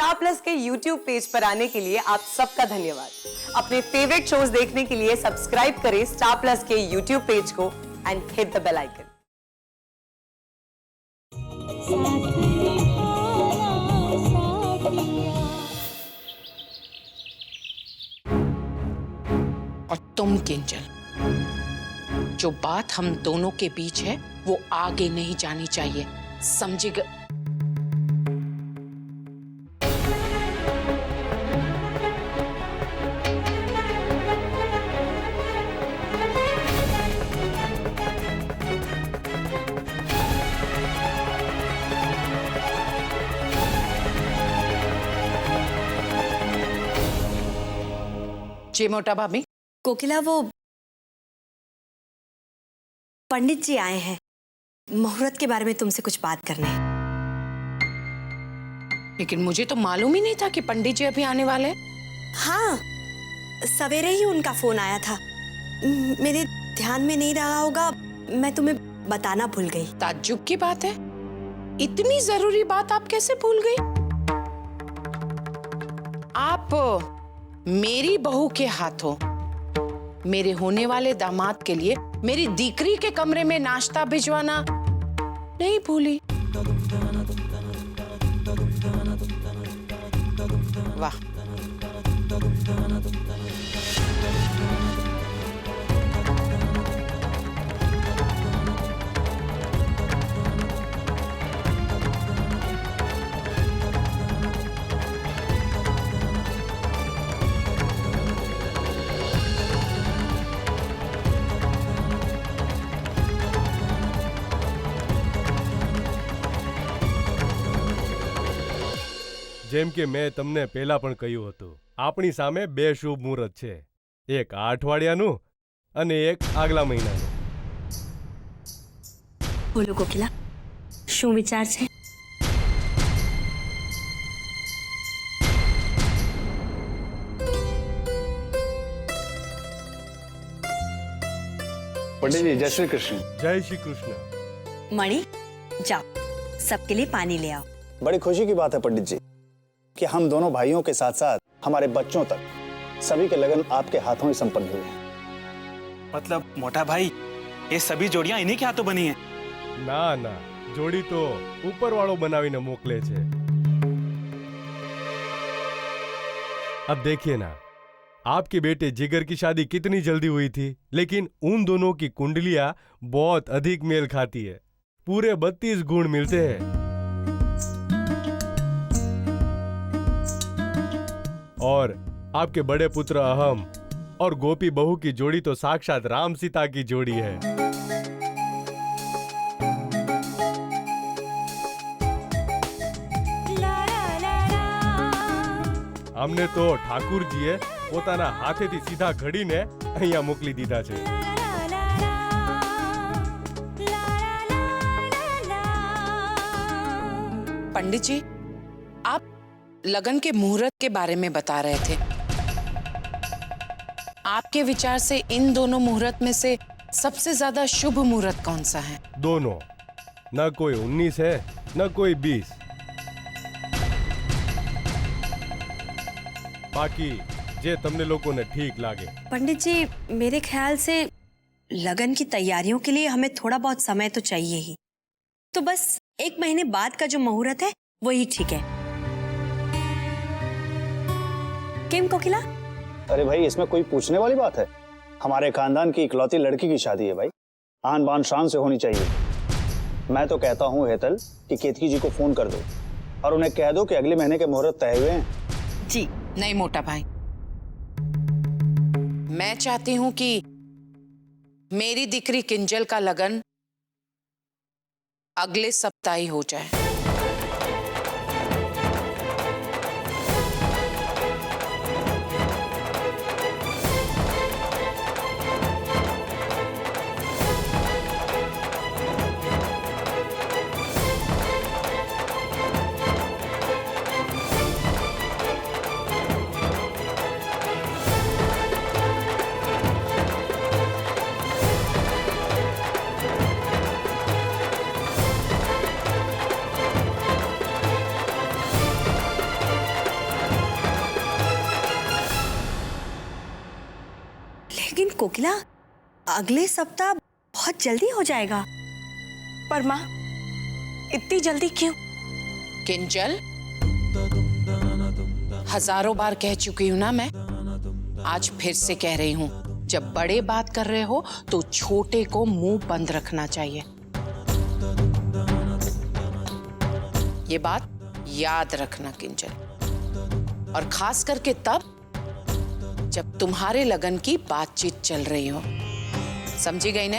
Star Plus के YouTube page पर आने के लिए आप सबका धन्यवाद। अपने फेवरेट शोज देखने के लिए सब्सक्राइब करें स्टार प्लस के यूट्यूब पेज को and hit the bell icon. और तुम किंजल, जो बात हम दोनों के बीच है वो आगे नहीं जानी चाहिए, समझेगा? जी मोटा भाभी। कोकिला, वो पंडित जी आए हैं, मुहूर्त के बारे में तुमसे कुछ बात करनी है। लेकिन मुझे तो मालूम ही नहीं था कि पंडित जी अभी आने वाले हैं। हाँ, सवेरे ही उनका फोन आया था, मेरे ध्यान में नहीं रहा होगा, मैं तुम्हें बताना भूल गई। ताज्जुब की बात है, इतनी जरूरी बात आप कैसे भूल गई? आप मेरी बहू के हाथों मेरे होने वाले दामाद के लिए मेरी दीकरी के कमरे में नाश्ता भिजवाना नहीं भूली। वाह, જેમ કે મેં તમને પહેલા પણ કહ્યું હતું, આપણી સામે બે શુભ મુહૂર્ત છે, એક આ અઠવાડિયાનું અને એક આગલા મહિનાનું. બોલો કોકિલા, શું વિચાર છે? पंडित जी, जय श्री कृष्ण। જય શ્રી કૃષ્ણ. मणि, जाओ सबके लिए पानी ले आओ। बड़ी खुशी की बात है पंडित जी कि हम दोनों भाइयों के साथ साथ हमारे बच्चों तक सभी के लगन आपके हाथों ही संपन्न हुए हैं। मतलब मोटा भाई, ये सभी जोड़ियां इन्हीं के हाथों बनी हैं? ના ના, જોડી તો ઉપરવાળો બનાવીને મોકલે છે. अब देखिए ना, आपके बेटे जिगर की शादी कितनी जल्दी हुई थी, लेकिन उन दोनों की कुंडलियां बहुत अधिक मेल खाती है, पूरे 32 गुण मिलते हैं। और आपके बड़े पुत्र अहम और गोपी बहू की जोड़ी तो साक्षात राम सीता की जोड़ी है। हमने तो ઠાકુર જીએ પોતાના હાથેથી સીધા ઘડીને અહીંયા મોકલી દીધા છે। पंडित जी, आप लगन के मुहूर्त के बारे में बता रहे थे। आपके विचार से इन दोनों मुहूर्त में से सबसे ज्यादा शुभ मुहूर्त कौन सा है? दोनों, न कोई 19 है न कोई 20। बाकी जे तमने लोगों ने ठीक लागे। पंडित जी, मेरे ख्याल से लगन की तैयारियों के लिए हमें थोड़ा बहुत समय तो चाहिए ही, तो बस 1 महीने बाद का जो मुहूर्त है वही ठीक है। केम कोकिला? अरे भाई, इसमें कोई पूछने वाली बात है? हमारे खानदान की इकलौती लड़की की शादी है भाई, आन बान शान से होनी चाहिए। मैं तो कहता हूँ हेतल कि केतकी जी को फोन कर दो और उन्हें कह दो कि अगले महीने के मुहूर्त तय हुए हैं। जी नहीं मोटा भाई, मैं चाहती हूं कि मेरी दिकरी किंजल का लगन अगले सप्ताह ही हो जाए। कोकिला, अगले सप्ताह बहुत जल्दी हो जाएगा। पर माँ, इतनी जल्दी क्यों? किंजल, हजारों बार कह चुकी हूं ना मैं, आज फिर से कह रही हूं, जब बड़े बात कर रहे हो तो छोटे को मुंह बंद रखना चाहिए। ये बात याद रखना किंजल, और खास करके तब जब तुम्हारे लगन की बातचीत चल रही हो। समझी गई ना?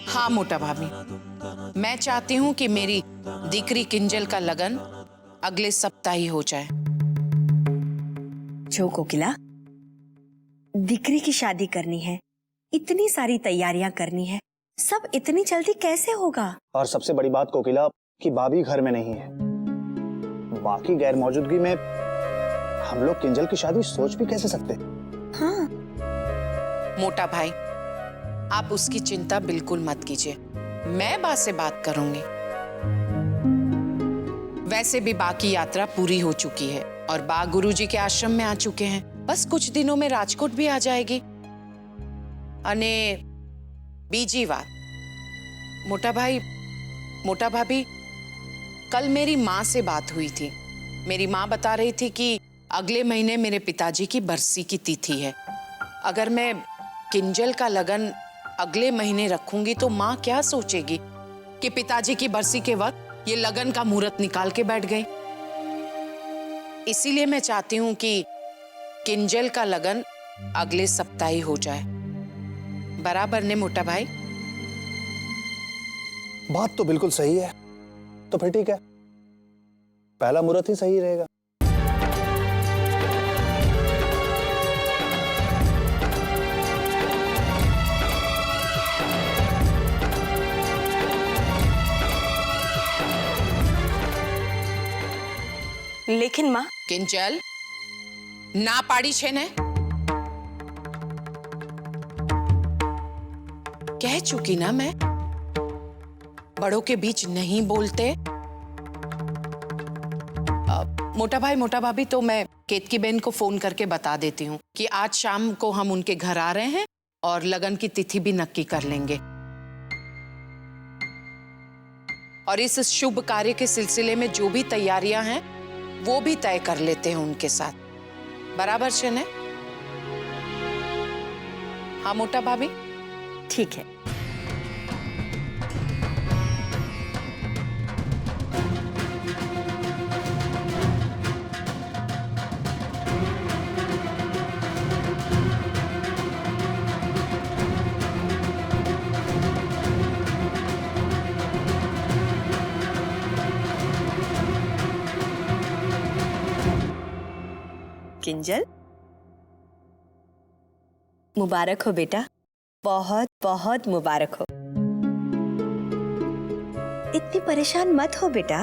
हाँ मोटा भाभी, मैं चाहती हूँ कि मेरी दीकरी किंजल का लगन अगले सप्ताह ही हो जाए। जो कोकिला, दीकरी की शादी करनी है, इतनी सारी तैयारियां करनी है, सब इतनी जल्दी कैसे होगा? और सबसे बड़ी बात कोकिला कि भाभी घर में नहीं है। बाकी गैर मौजूदगी में हम लोग किंजल की शादी सोच भी कैसे सकते? हाँ। मोटा भाई, आप उसकी चिंता बिल्कुल मत कीजिए, मैं बा से बात करूंगी। वैसे भी बा की यात्रा पूरी हो चुकी है और बा गुरुजी के आश्रम में आ चुके हैं। बस कुछ दिनों में राजकोट भी आ जाएगी। अने बीजी बात, मोटा भाभी, कल मेरी माँ से बात हुई थी। मेरी माँ बता रही थी कि अगले महीने मेरे पिताजी की बरसी की तिथि है। अगर मैं किंजल का लगन अगले महीने रखूंगी तो माँ क्या सोचेगी कि पिताजी की बरसी के वक्त ये लगन का मुहूर्त निकाल के बैठ गई। इसीलिए मैं चाहती हूँ कि किंजल का लगन अगले सप्ताह ही हो जाए। बराबर ने मोटा भाई? बात तो बिल्कुल सही है। तो फिर ठीक है, पहला मुहूर्त ही सही रहेगा। लेकिन माँ, किंजल, ना पाड़ी छे ने? कह चुकी ना मैं, बड़ों के बीच नहीं बोलते। मोटा भाभी, तो मैं केतकी बहन को फोन करके बता देती हूँ कि आज शाम को हम उनके घर आ रहे हैं और लगन की तिथि भी नक्की कर लेंगे। और इस शुभ कार्य के सिलसिले में जो भी तैयारियां हैं वो भी तय कर लेते हैं उनके साथ। बराबर छे ने? हाँ मोटा भाभी? ठीक है। किंजल, मुबारक हो बेटा, बहुत बहुत मुबारक हो। इतनी परेशान मत हो बेटा,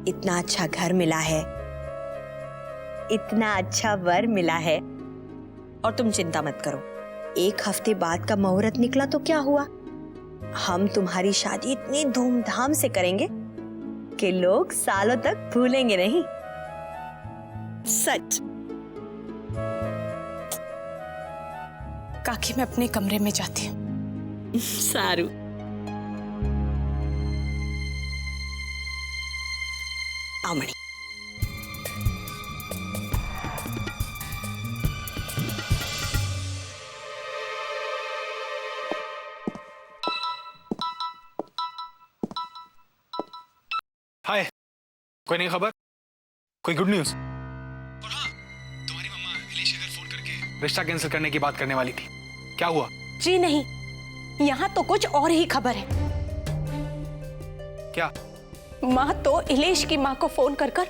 इतना अच्छा घर मिला है, इतना अच्छा वर मिला है। और तुम चिंता मत करो, 1 हफ्ते बाद का मुहूर्त निकला तो क्या हुआ, हम तुम्हारी शादी इतनी धूमधाम से करेंगे कि लोग सालों तक भूलेंगे नहीं। सच। काकी, मैं अपने कमरे में जाती हूँ। सारू। आमणी। हाय, कोई नई खबर? कोई गुड न्यूज? रिश्ता कैंसिल करने की बात करने वाली थी, क्या हुआ? जी नहीं, यहाँ तो कुछ और ही खबर है। क्या? माँ तो इलेश की माँ को फोन कर कर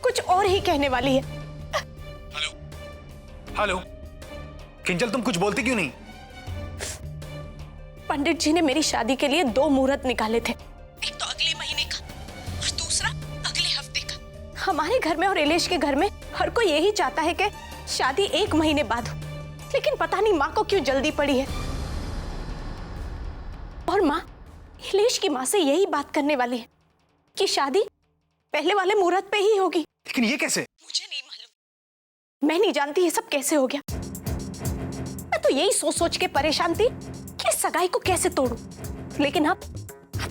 कुछ और ही कहने वाली है। हेलो, किंजल तुम कुछ बोलती क्यों नहीं? पंडित जी ने मेरी शादी के लिए 2 मुहूर्त निकाले थे, एक तो अगले महीने का और दूसरा अगले हफ्ते का। हमारे घर में और इलेश के घर में हर कोई यही चाहता है कि शादी 1 महीने बाद हो, लेकिन पता नहीं माँ को क्यों जल्दी पड़ी है। और माँ इलेश की माँ से यही बात करने वाली है कि शादी पहले वाले मुहूर्त पे ही होगी। लेकिन ये कैसे? मुझे नहीं मालूम, मैं नहीं जानती ये सब कैसे हो गया। मैं तो यही सोच सोच के परेशान थी कि इस सगाई को कैसे तोड़ूं। लेकिन अब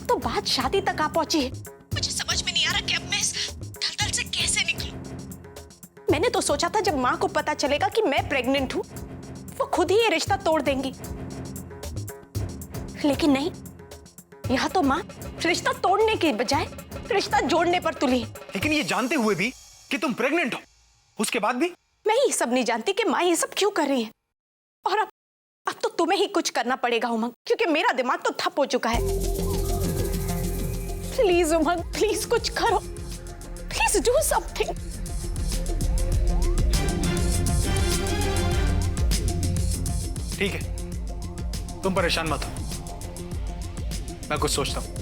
तो बात शादी तक आ पहुंची है। मुझे समझ में नहीं आ रहा कि अब मैं इस दलदल से कैसे निकलूं। मैंने तो सोचा था जब माँ को पता चलेगा कि मैं प्रेग्नेंट हूँ, वो खुद ही ये रिश्ता तोड़ देंगी। लेकिन नहीं, यहाँ तो माँ रिश्ता तोड़ने के बजाय रिश्ता जोड़ने पर तुली है। लेकिन ये जानते हुए भी कि तुम प्रेग्नेंट हो, उसके बाद भी? मैं ये सब नहीं जानती कि माँ ये सब क्यों कर रही है। और अब तो तुम्हें ही कुछ करना पड़ेगा उमंग, क्योंकि मेरा दिमाग तो थप हो चुका है। प्लीज उमंग, प्लीज कुछ करो, प्लीज डू समथिंग। ठीक है, तुम परेशान मत हो, मैं कुछ सोचता हूं।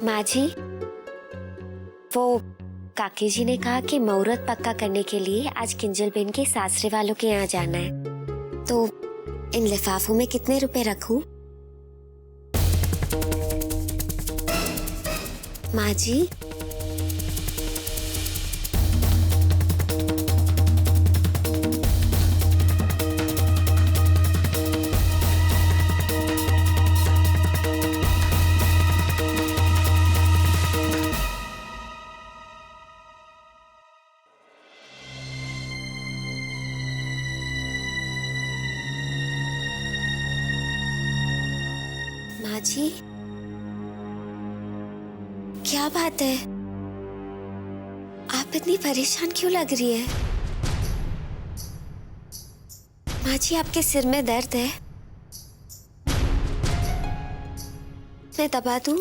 माँ जी, वो काकी जी ने कहा कि मुहूर्त पक्का करने के लिए आज किंजल बेन के सासरे वालों के यहाँ जाना है। तो इन लिफाफों में कितने रुपए रखूं? माँ जी, माँ जी, क्या बात है? आप इतनी परेशान क्यों लग रही है? माँ जी, आपके सिर में दर्द है? मैं दबा दूं?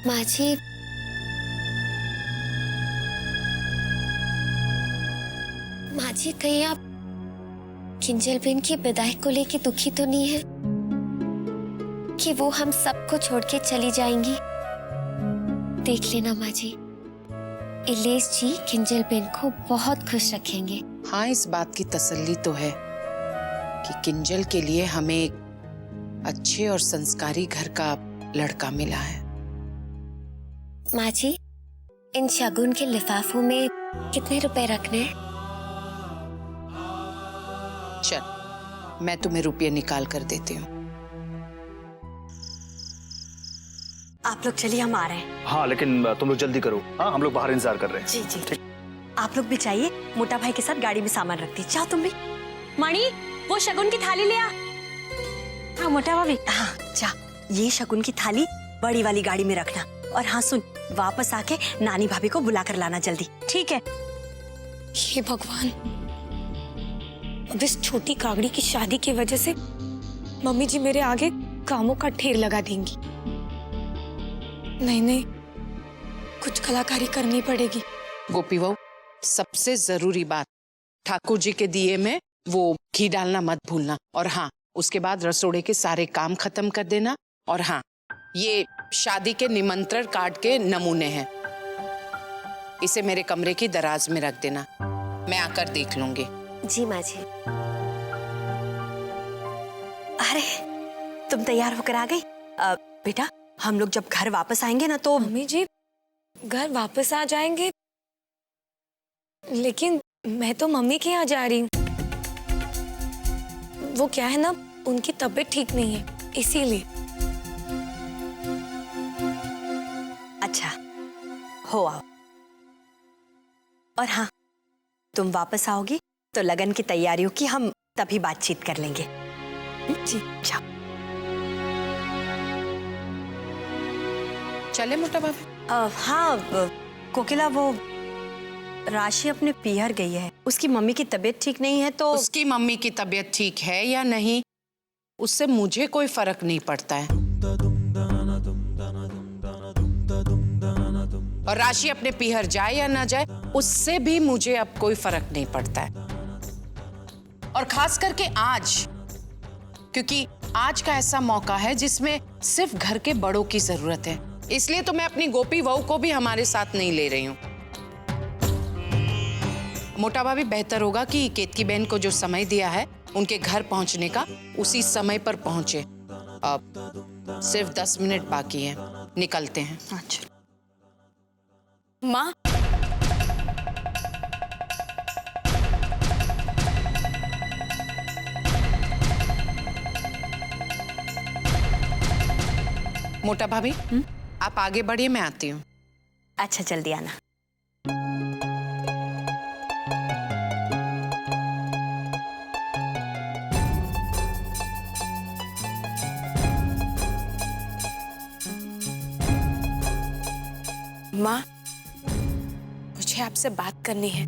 माँ जी, माँ जी, कहीं आप किंजल बेन की विदाई को लेके दुखी तो नहीं है कि वो हम सबको छोड़ के चली जाएंगी? देख लेना माँ जी, इलेश जी किंजल बेन को बहुत खुश रखेंगे। हाँ, इस बात की तसल्ली तो है कि किंजल के लिए हमें एक अच्छे और संस्कारी घर का लड़का मिला है। माँ जी, इन शगुन के लिफाफों में कितने रुपए रखने हैं? चल, मैं तुम्हें रुपये निकाल कर देती हूँ। आप लोग चलिए, हम आ रहे हैं। हाँ, लेकिन तुम लोग जल्दी करो। हाँ, हम लोग बाहर इंतजार कर रहे हैं। जी जी, आप लोग भी चाहिए। मोटा भाई के साथ गाड़ी में सामान रखती, जाओ तुम भी। मणि, वो शगुन की थाली ले आ। हाँ मोटा भाभी, हाँ जा, ये शगुन की थाली बड़ी वाली गाड़ी में रखना। और हाँ सुन, वापस आके नानी भाभी को बुला कर लाना जल्दी, ठीक है? हे भगवान, अब इस छोटी कागड़ी की शादी की वजह से मम्मी जी मेरे आगे कामों का ढेर लगा देंगी। नहीं नहीं, कुछ कलाकारी करनी पड़ेगी। गोपी बहू, सबसे जरूरी बात, ठाकुर जी के दिए में वो घी डालना मत भूलना। और हाँ, उसके बाद रसोड़े के सारे काम खत्म कर देना। और हाँ, ये शादी के निमंत्रण कार्ड के नमूने हैं, इसे मेरे कमरे की दराज में रख देना, मैं आकर देख लूंगी। जी माँ जी। अरे तुम तैयार होकर आ गई? बेटा, हम लोग जब घर वापस आएंगे ना तो मम्मी जी, घर वापस आ जाएंगे, लेकिन मैं तो मम्मी के यहाँ जा रही हूँ। वो क्या है ना, उनकी तबीयत ठीक नहीं है, इसीलिए। अच्छा, हो आओ। और हाँ, तुम वापस आओगी तो लगन की तैयारियों की हम तभी बातचीत कर लेंगे। जी जाओ। चले मोटा बाबू? हाँ कोकिला, वो राशि अपने पियर गई है, उसकी मम्मी की तबीयत ठीक नहीं है। तो उसकी मम्मी की तबीयत ठीक है या नहीं, उससे मुझे कोई फर्क नहीं पड़ता है। और राशि अपने पीहर जाए या ना जाए उससे भी मुझे अब कोई फर्क नहीं पड़ता है। और खास करके आज, क्योंकि आज का ऐसा मौका है जिसमें सिर्फ घर के बड़ों की जरूरत है, इसलिए तो मैं अपनी गोपी बहू को भी हमारे साथ नहीं ले रही हूं। मोटा भाभी, बेहतर होगा कि केतकी बहन को जो समय दिया है उनके घर पहुंचने का, उसी समय पर पहुंचे। अब सिर्फ 10 मिनट बाकी है, निकलते हैं। अच्छा माँ, मोटा भाभी, आप आगे बढ़िए, मैं आती हूँ। अच्छा, जल्दी आना। माँ, मुझे आपसे बात करनी है।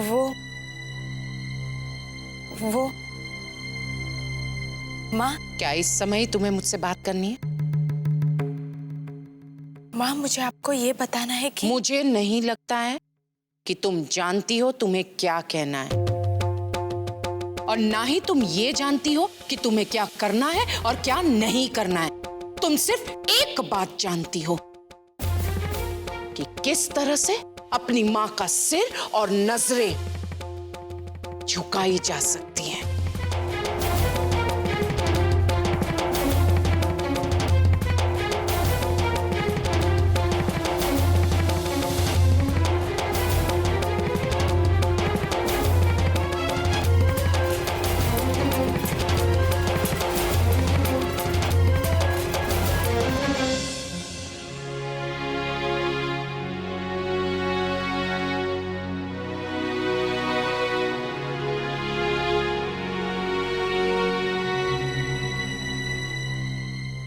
वो माँ, क्या इस समय तुम्हें मुझसे बात करनी है? माँ, मुझे आपको ये बताना है कि मुझे नहीं लगता है कि तुम जानती हो तुम्हें क्या कहना है, और ना ही तुम ये जानती हो कि तुम्हें क्या करना है और क्या नहीं करना है। तुम सिर्फ एक बात जानती हो कि किस तरह से अपनी मां का सिर और नजरें झुकाई जा सकती हैं।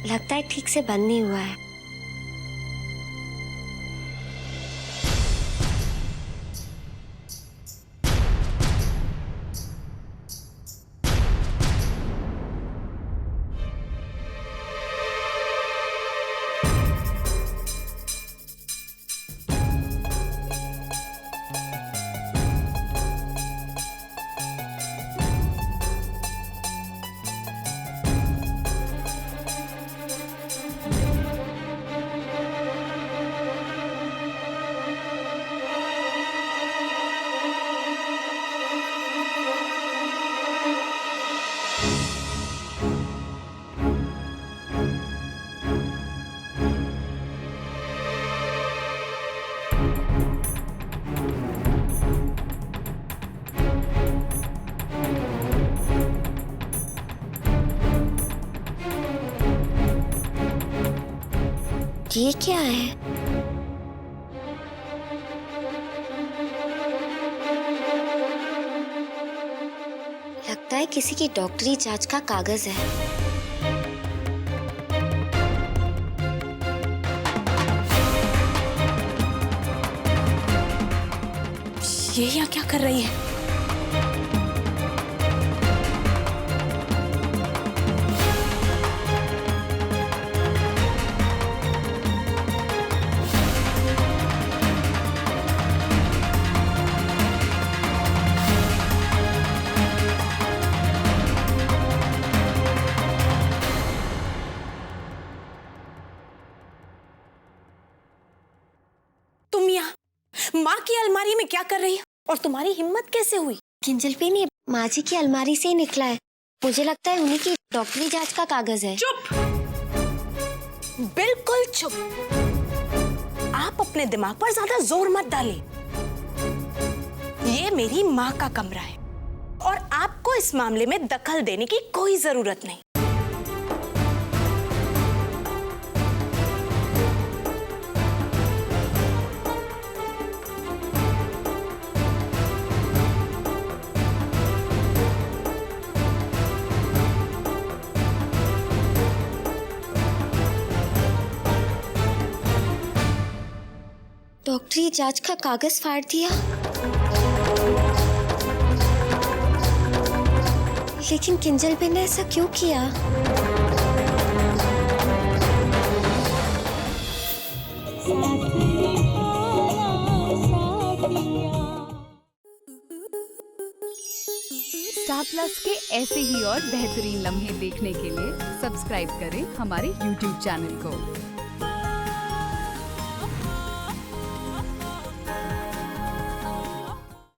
लगता है ठीक से बंद नहीं हुआ है। ये क्या है? लगता है किसी की डॉक्टरी जांच का कागज है। ये यहाँ क्या कर रही है? माँ की अलमारी में क्या कर रही है और तुम्हारी हिम्मत कैसे हुई? किंजल पेन, ये माँ जी की अलमारी से ही निकला है। मुझे लगता है उन्हीं की डॉक्टरी जांच का कागज है। चुप, बिल्कुल चुप। आप अपने दिमाग पर ज्यादा जोर मत डालिए। ये मेरी माँ का कमरा है और आपको इस मामले में दखल देने की कोई जरूरत नहीं। डॉक्टरी जांच का कागज फाड़ दिया, लेकिन किंजल बेन ने ऐसा क्यों किया? स्टार प्लस के ऐसे ही और बेहतरीन लम्हे देखने के लिए सब्सक्राइब करें हमारे YouTube चैनल को।